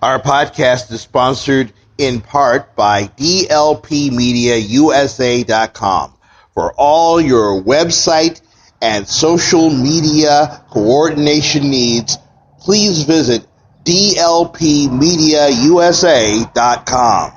Our podcast is sponsored in part by DLPMediaUSA.com. For all your website and social media coordination needs, please visit DLPMediaUSA.com.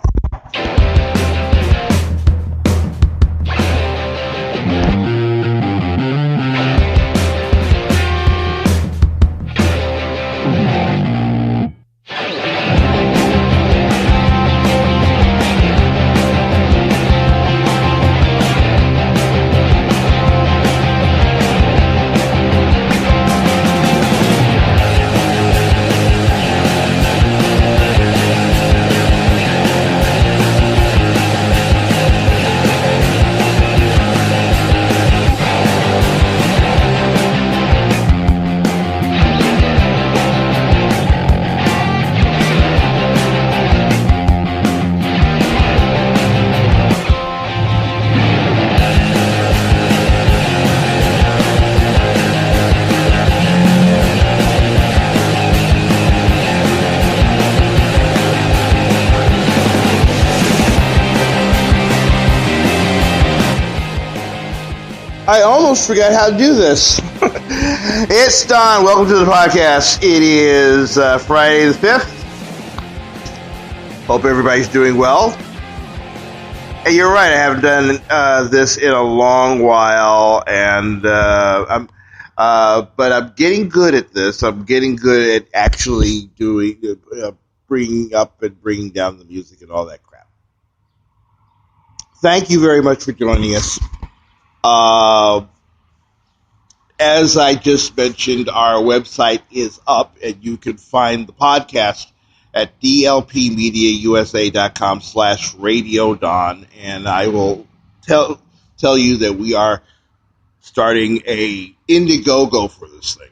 I almost forgot how to do this. It's Don. Welcome to the podcast. It is Friday the 5th. Hope everybody's doing well. Hey, you're right. I haven't done this in a long while, and but I'm getting good at this. I'm getting good at actually doing, bringing up and bringing down the music and all that crap. Thank you very much for joining us. As I just mentioned, our website is up, and you can find the podcast at dlpmediausa.com/radiodon, and I will tell you that we are starting a Indiegogo for this thing,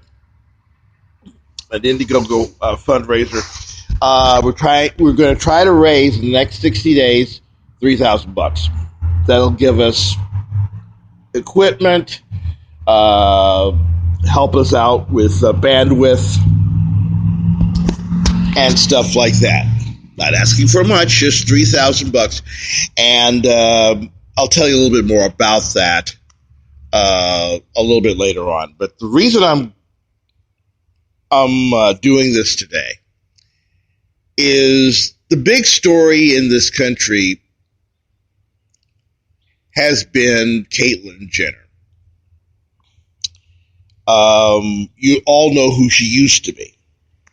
an Indiegogo fundraiser. We're going to try to raise in the next 60 days $3,000. That'll give us equipment, help us out with bandwidth and stuff like that. Not asking for much, just $3,000, and I'll tell you a little bit more about that a little bit later on. But the reason I'm doing this today is the big story in this country has been Caitlyn Jenner. You all know who she used to be,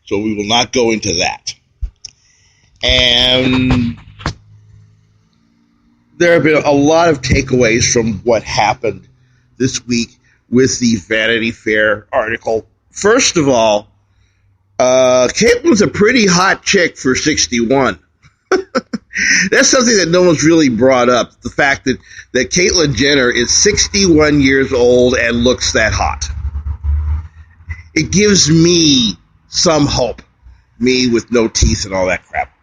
so we will not go into that. And there have been a lot of takeaways from what happened this week with the Vanity Fair article. First of all, Caitlyn's a pretty hot chick for 61. That's something that no one's really brought up, the fact that Caitlyn Jenner is 61 years old and looks that hot. It gives me some hope, me with no teeth and all that crap.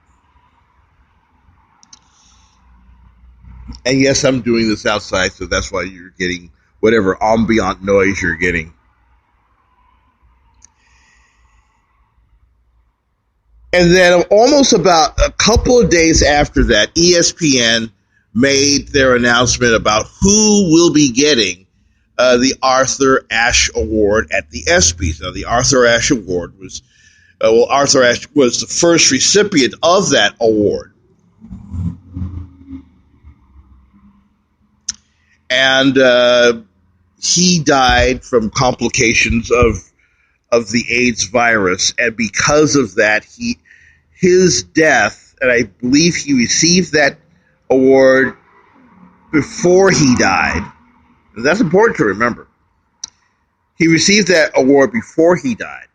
And yes, I'm doing this outside, so that's why you're getting whatever ambient noise you're getting. And then almost about a couple of days after that, ESPN made their announcement about who will be getting the Arthur Ashe Award at the ESPYS. Now, the Arthur Ashe Award was, Arthur Ashe was the first recipient of that award. And he died from complications of the AIDS virus, and because of that, his death, and I believe he received that award before he died. And that's important to remember. He received that award before he died.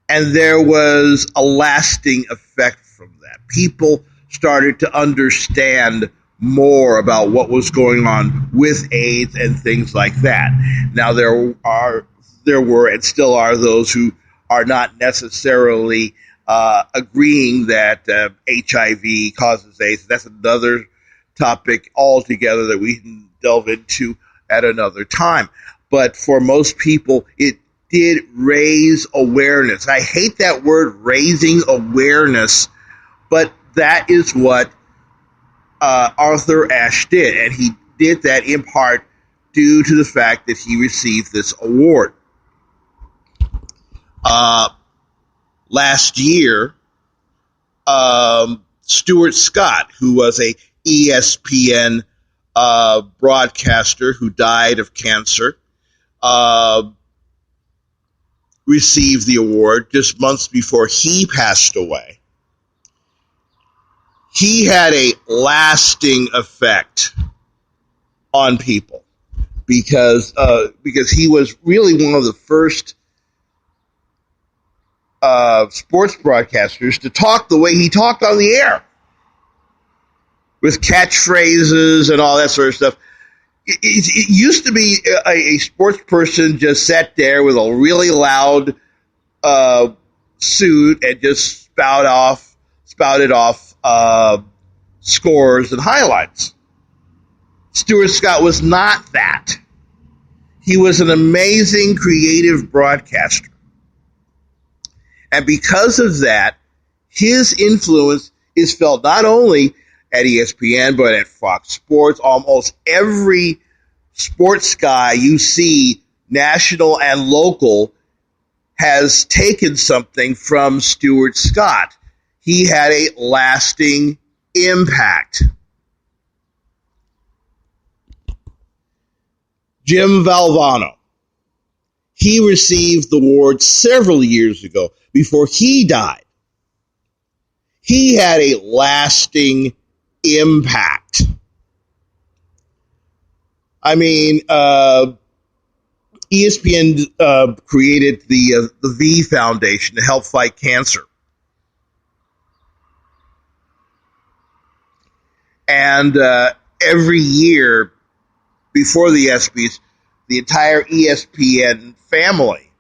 And there was a lasting effect from that. People started to understand more about what was going on with AIDS and things like that. Now, there were and still are those who are not necessarily agreeing that HIV causes AIDS. That's another topic altogether that we can delve into at another time. But for most people, it did raise awareness. I hate that word, raising awareness, but that is what Arthur Ashe did, and he did that in part due to the fact that he received this award. Last year, Stuart Scott, who was a ESPN broadcaster who died of cancer, received the award just months before he passed away. He had a lasting effect on people because he was really one of the first sports broadcasters to talk the way he talked on the air, with catchphrases and all that sort of stuff. It used to be a sports person just sat there with a really loud suit and just spouted off scores and highlights. Stuart Scott was not that. He was an amazing creative broadcaster. And because of that, his influence is felt not only at ESPN, but at Fox Sports. Almost every sports guy you see, national and local, has taken something from Stuart Scott. He had a lasting impact. Jim Valvano. He received the award several years ago before he died. He had a lasting impact. I mean, ESPN created the V Foundation to help fight cancer. And every year before the ESPYs, the entire ESPN family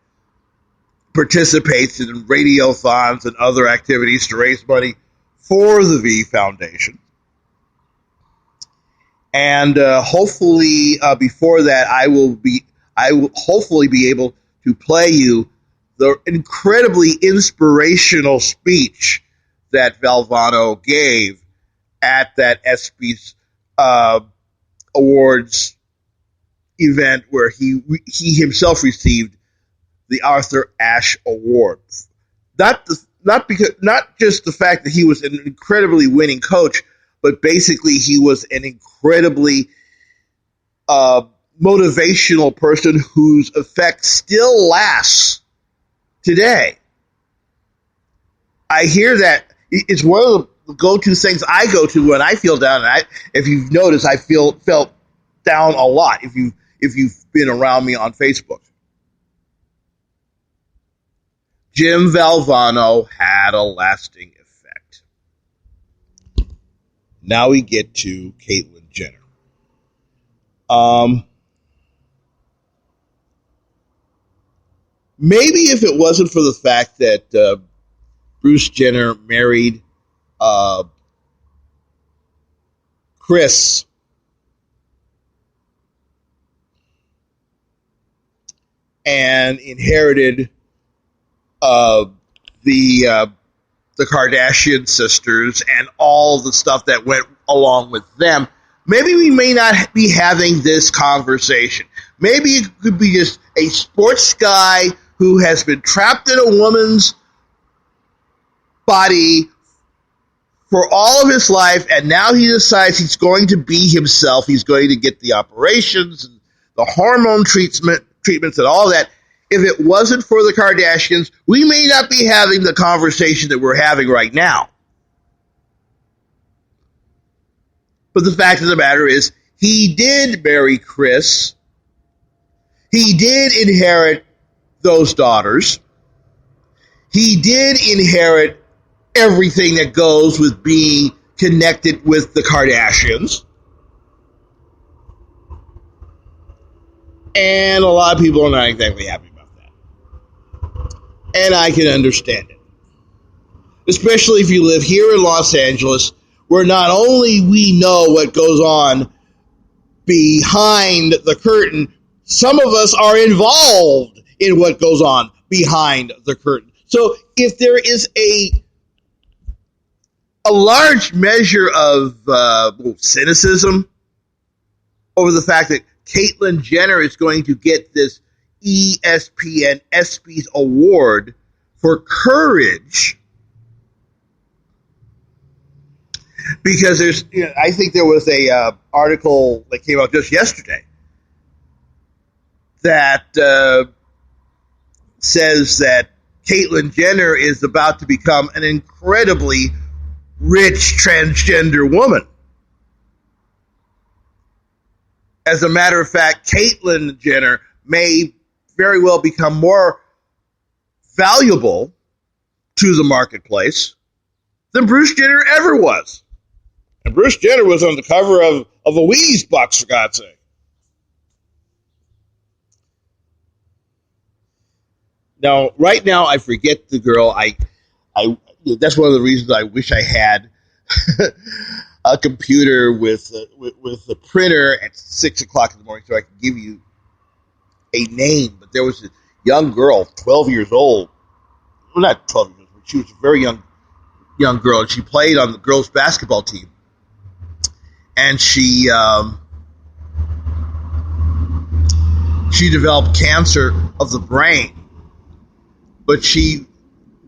participates in radiothons and other activities to raise money for the V Foundation. And hopefully before that, I will hopefully be able to play you the incredibly inspirational speech that Valvano gave at that ESPYs awards event where he himself received the Arthur Ashe Award. Not just the fact that he was an incredibly winning coach, but basically he was an incredibly motivational person whose effect still lasts today. I hear that it's one of the go-to things I go to when I feel down. And if you've noticed, I felt down a lot if you've been around me on Facebook. Jim Valvano had a lasting effect. Now we get to Caitlyn Jenner. Maybe if it wasn't for the fact that Bruce Jenner married Chris, and inherited the Kardashian sisters and all the stuff that went along with them, maybe we may not be having this conversation. Maybe it could be just a sports guy who has been trapped in a woman's body for all of his life, and now he decides he's going to be himself. He's going to get the operations and the hormone treatments and all that. If it wasn't for the Kardashians, we may not be having the conversation that we're having right now. But the fact of the matter is, he did marry Chris. He did inherit those daughters. He did inherit everything that goes with being connected with the Kardashians. And a lot of people are not exactly happy about that. And I can understand it. Especially if you live here in Los Angeles, where not only we know what goes on behind the curtain, some of us are involved in what goes on behind the curtain. So if there is a large measure of cynicism over the fact that Caitlyn Jenner is going to get this ESPN ESPYS award for courage, because there's, I think there was a article that came out just yesterday that says that Caitlyn Jenner is about to become an incredibly rich transgender woman. As a matter of fact, Caitlyn Jenner may very well become more valuable to the marketplace than Bruce Jenner ever was. And Bruce Jenner was on the cover of a Wheaties box, for God's sake. Now, right now, I forget the girl. I that's one of the reasons I wish I had a computer with a printer at 6 o'clock in the morning so I could give you a name. But there was a young girl, 12 years old. Well, not 12 years old, but she was a very young girl, and she played on the girls' basketball team. And she developed cancer of the brain, but she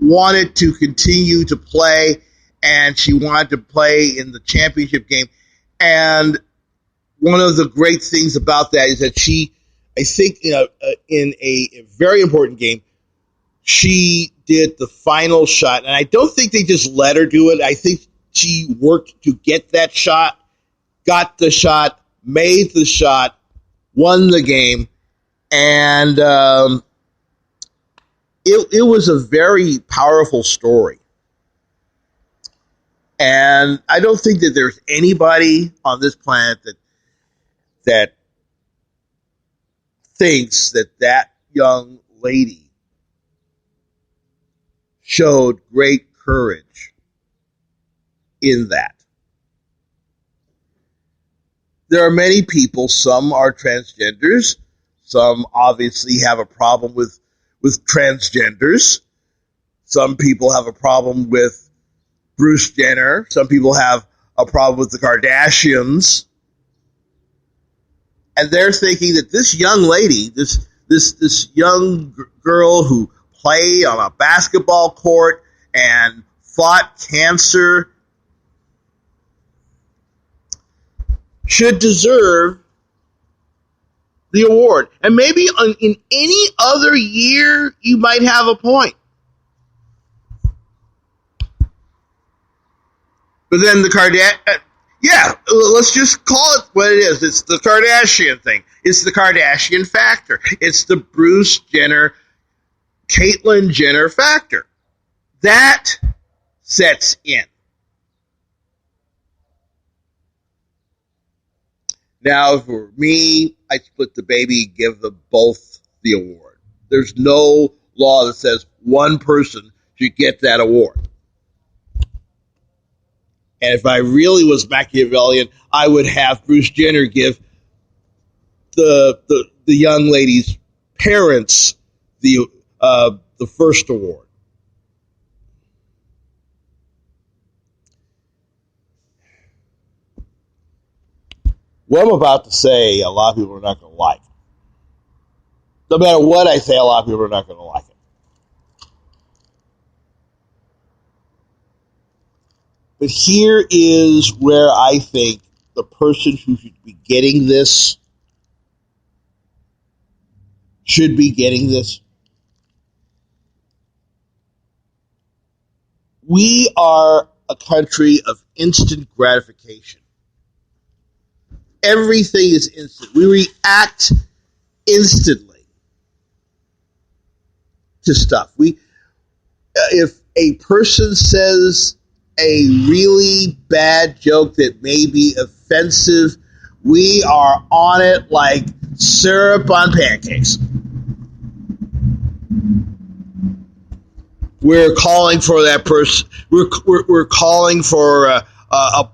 wanted to continue to play, and she wanted to play in the championship game. And one of the great things about that is that she, I think, in a very important game, she did the final shot. And I don't think they just let her do it. I think she worked to get that shot, got the shot, made the shot, won the game. And it was a very powerful story. And I don't think that there's anybody on this planet that thinks that young lady showed great courage in that. There are many people, some are transgenders, some obviously have a problem with transgenders. Some people have a problem with Bruce Jenner. Some people have a problem with the Kardashians. And they're thinking that this young lady, this young girl who played on a basketball court and fought cancer should deserve the award. And maybe in any other year, you might have a point. But then let's just call it what it is. It's the Kardashian thing. It's the Kardashian factor. It's the Bruce Jenner, Caitlyn Jenner factor. That sets in. Now, for me, I split the baby, give them both the award. There's no law that says one person should get that award. And if I really was Machiavellian, I would have Bruce Jenner give the young lady's parents the first award. What I'm about to say, a lot of people are not going to like. No matter what I say, a lot of people are not going to like it. But here is where I think the person who should be getting this should be getting this. We are a country of instant gratification. Everything is instant. We react instantly to stuff. If a person says a really bad joke that may be offensive, we are on it like syrup on pancakes. We're calling for that person. We're calling for a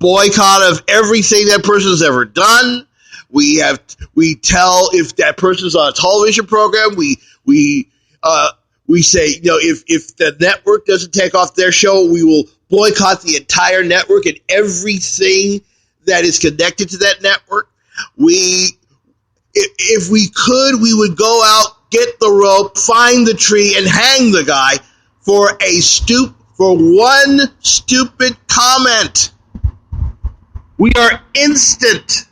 boycott of everything that person's ever done. We tell if that person's on a television program, we We say, if the network doesn't take off their show, we will boycott the entire network and everything that is connected to that network. If we could, we would go out, get the rope, find the tree, and hang the guy for one stupid comment. We are instant.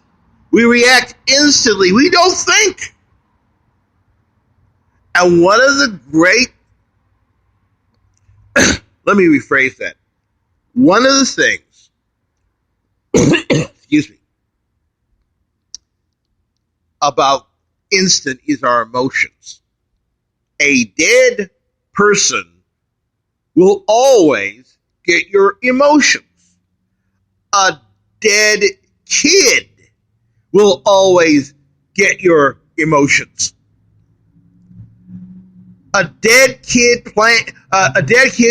We react instantly. We don't think. And one of the great, let me rephrase that. One of the things, excuse me, about instant is our emotions. A dead person will always get your emotions. A dead kid will always get your emotions. A dead kid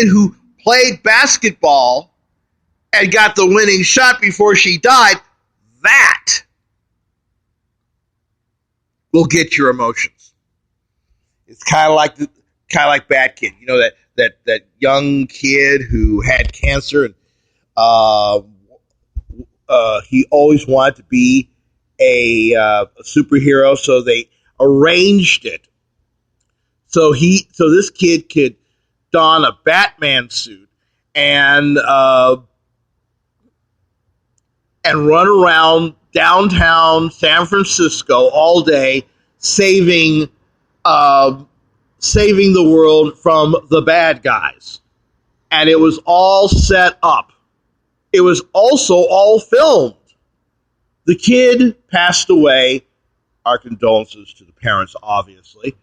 who played basketball and got the winning shot before she died, that will get your emotions. It's kind of like Bad Kid. You know, that young kid who had cancer and he always wanted to be a superhero, so they arranged it so this kid could don a Batman suit and run around downtown San Francisco all day, saving the world from the bad guys. And it was all set up. It was also all filmed. The kid passed away. Our condolences to the parents, obviously.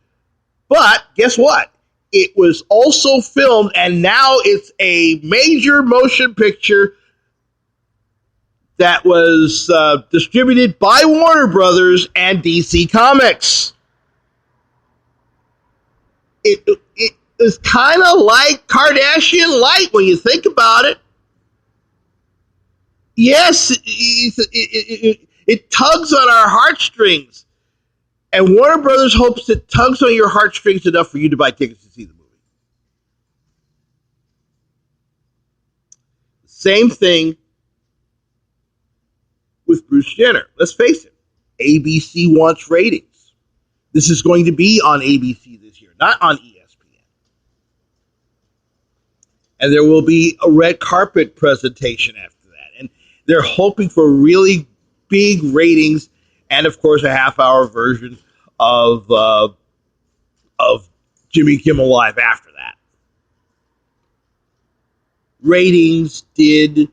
But guess what? It was also filmed, and now it's a major motion picture that was distributed by Warner Brothers and DC Comics. It is kind of like Kardashian Light when you think about it. Yes, it tugs on our heartstrings. And Warner Brothers hopes it tugs on your heartstrings enough for you to buy tickets to see the movie. Same thing with Bruce Jenner. Let's face it, ABC wants ratings. This is going to be on ABC this year, not on ESPN. And there will be a red carpet presentation after that. And they're hoping for really big ratings and, of course, a half-hour version of Jimmy Kimmel Live after that. Ratings did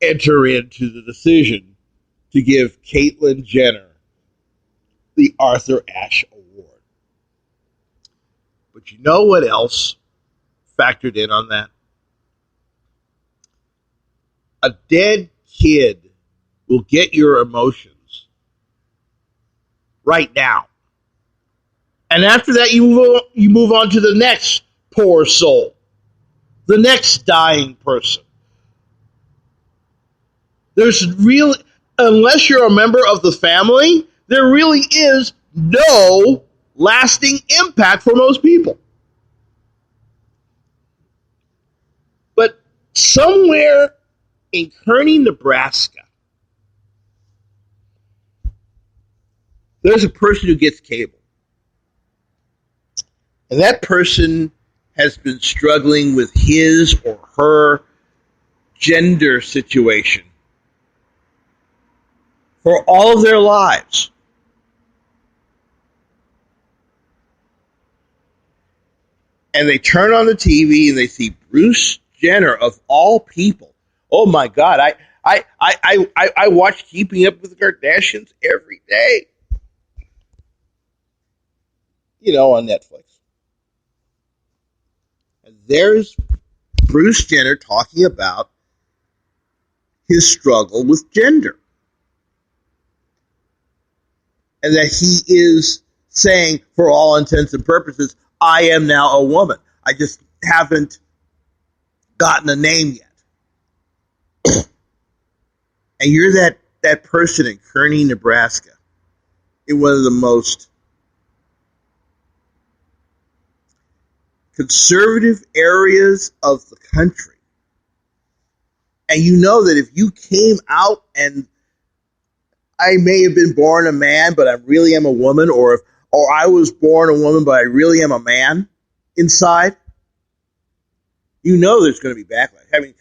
enter into the decision to give Caitlyn Jenner the Arthur Ashe Award. But you know what else factored in on that? A dead kid will get your emotions right now. And after that, you move on to the next poor soul, the next dying person. There's really, unless you're a member of the family, there really is no lasting impact for most people. But somewhere in Kearney, Nebraska, there's a person who gets cable. And that person has been struggling with his or her gender situation for all of their lives. And they turn on the TV and they see Bruce Jenner, of all people. Oh my God, I watch Keeping Up with the Kardashians every day. You know, on Netflix. And there's Bruce Jenner talking about his struggle with gender. And that he is saying, for all intents and purposes, I am now a woman. I just haven't gotten a name yet. And you're that person in Kearney, Nebraska, in one of the most conservative areas of the country. And you know that if you came out and I may have been born a man, but I really am a woman, or I was born a woman, but I really am a man inside, you know there's going to be backlash. I mean,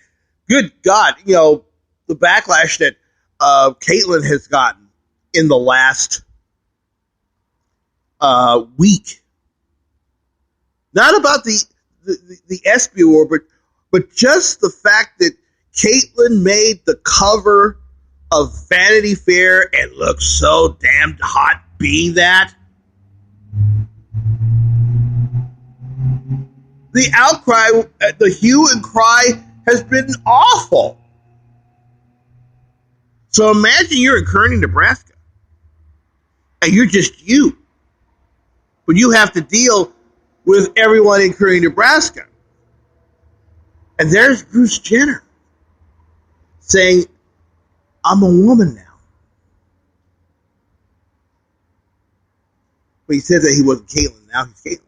good God, the backlash that Caitlyn has gotten in the last week. Not about the ESPYS award, but just the fact that Caitlyn made the cover of Vanity Fair and looked so damn hot being that. The outcry, the hue and cry has been awful. So imagine you're in Kearney, Nebraska, and you're just you. But you have to deal with everyone in Kearney, Nebraska. And there's Bruce Jenner saying, I'm a woman now. But he said that he wasn't Caitlyn. Now he's Caitlyn.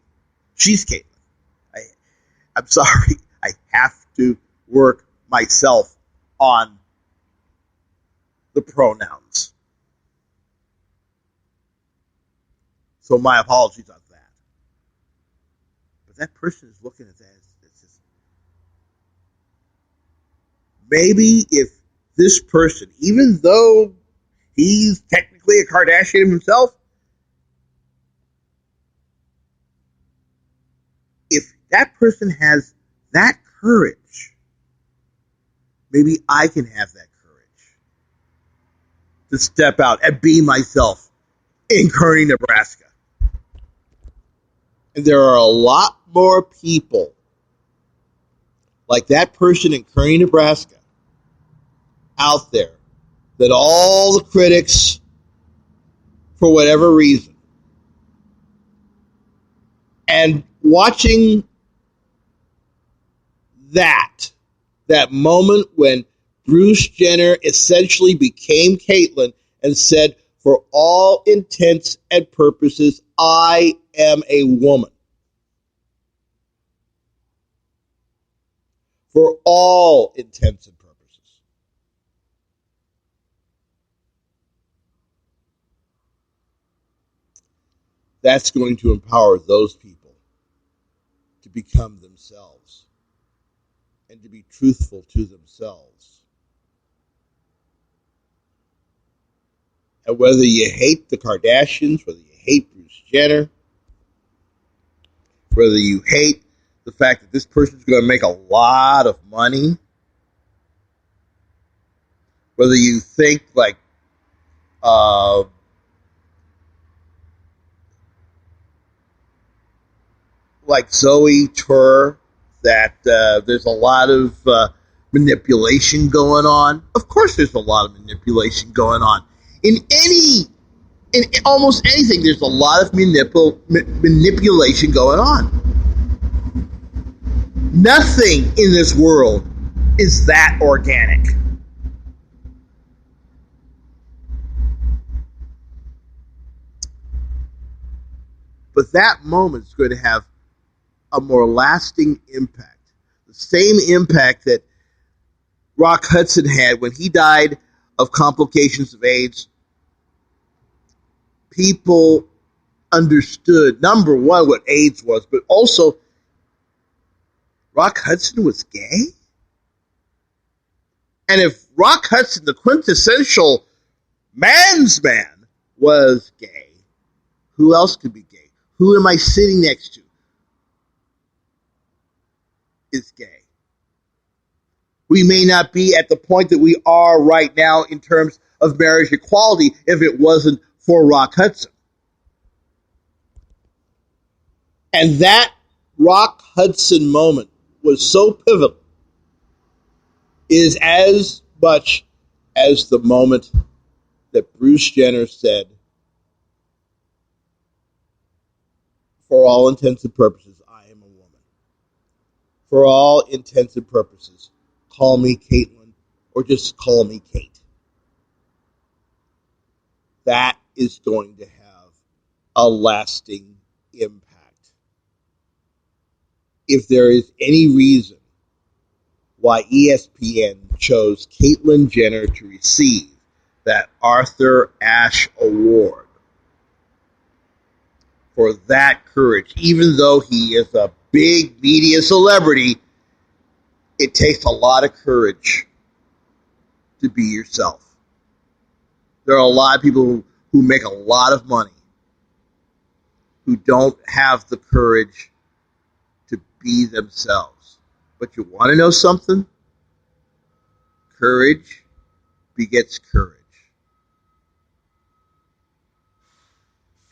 She's Caitlyn. I'm sorry. I have to work myself on the pronouns. So my apologies on that. But that person is looking at that as just, maybe if this person, even though he's technically a Kardashian himself, if that person has that courage, maybe I can have that courage to step out and be myself in Kearney, Nebraska. And there are a lot more people like that person in Kearney, Nebraska out there than all the critics, for whatever reason. And watching that moment when Bruce Jenner essentially became Caitlyn and said, for all intents and purposes, I am a woman. For all intents and purposes. That's going to empower those people to become themselves and to be truthful to themselves. And whether you hate the Kardashians, whether you hate Bruce Jenner, whether you hate the fact that this person's going to make a lot of money, whether you think like Zoe Tur, that there's a lot of manipulation going on. Of course there's a lot of manipulation going on. In almost anything, there's a lot of manipulation going on. Nothing in this world is that organic. But that moment is going to have a more lasting impact. The same impact that Rock Hudson had when he died of complications of AIDS. People understood, number one, what AIDS was, but also Rock Hudson was gay? And if Rock Hudson, the quintessential man's man, was gay, who else could be gay? Who am I sitting next to is gay? We may not be at the point that we are right now in terms of marriage equality if it wasn't for Rock Hudson. And that Rock Hudson moment was so pivotal, is as much as the moment that Bruce Jenner said, for all intents and purposes, I am a woman. For all intents and purposes, call me Caitlyn or just call me Kate. That is going to have a lasting impact if there is any reason why ESPN chose Caitlyn Jenner to receive that Arthur Ashe Award for that courage, even though he is a big media celebrity, it takes a lot of courage to be yourself. There are a lot of people who make a lot of money who don't have the courage to be themselves. But you want to know something? Courage begets courage.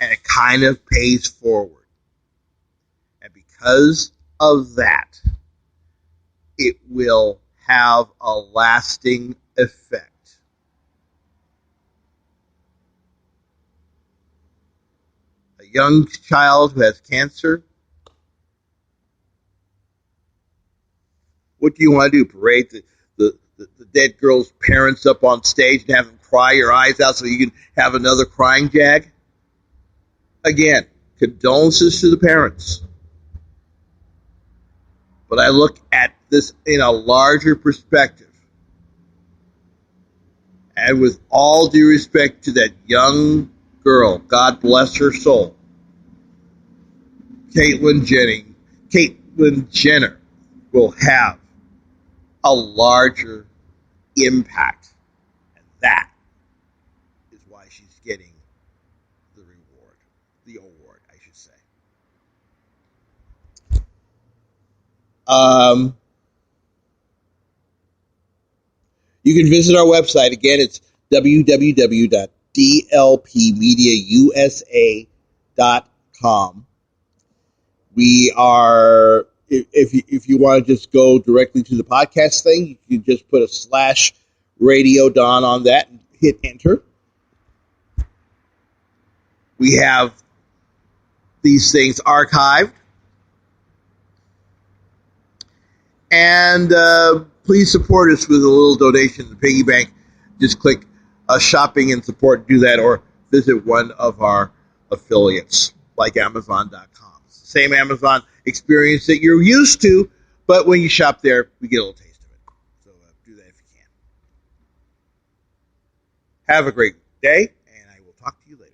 And it kind of pays forward. And because of that, it will have a lasting effect. A young child who has cancer, what do you want to do? Parade the dead girl's parents up on stage and have them cry your eyes out so you can have another crying jag? Again, condolences to the parents. But I look at this in a larger perspective. And with all due respect to that young girl, God bless her soul, Caitlyn Jenner will have a larger impact. And that is why she's getting the award, I should say. You can visit our website. Again, it's www.dlpmediausa.com. We are, if you want to just go directly to the podcast thing, you can just put a /Radio Don on that and hit enter. We have these things archived. And please support us with a little donation to the piggy bank. Just click shopping and support, do that, or visit one of our affiliates like Amazon.com. It's the same Amazon experience that you're used to, but when you shop there, we get a little taste of it. So do that if you can. Have a great day, and I will talk to you later.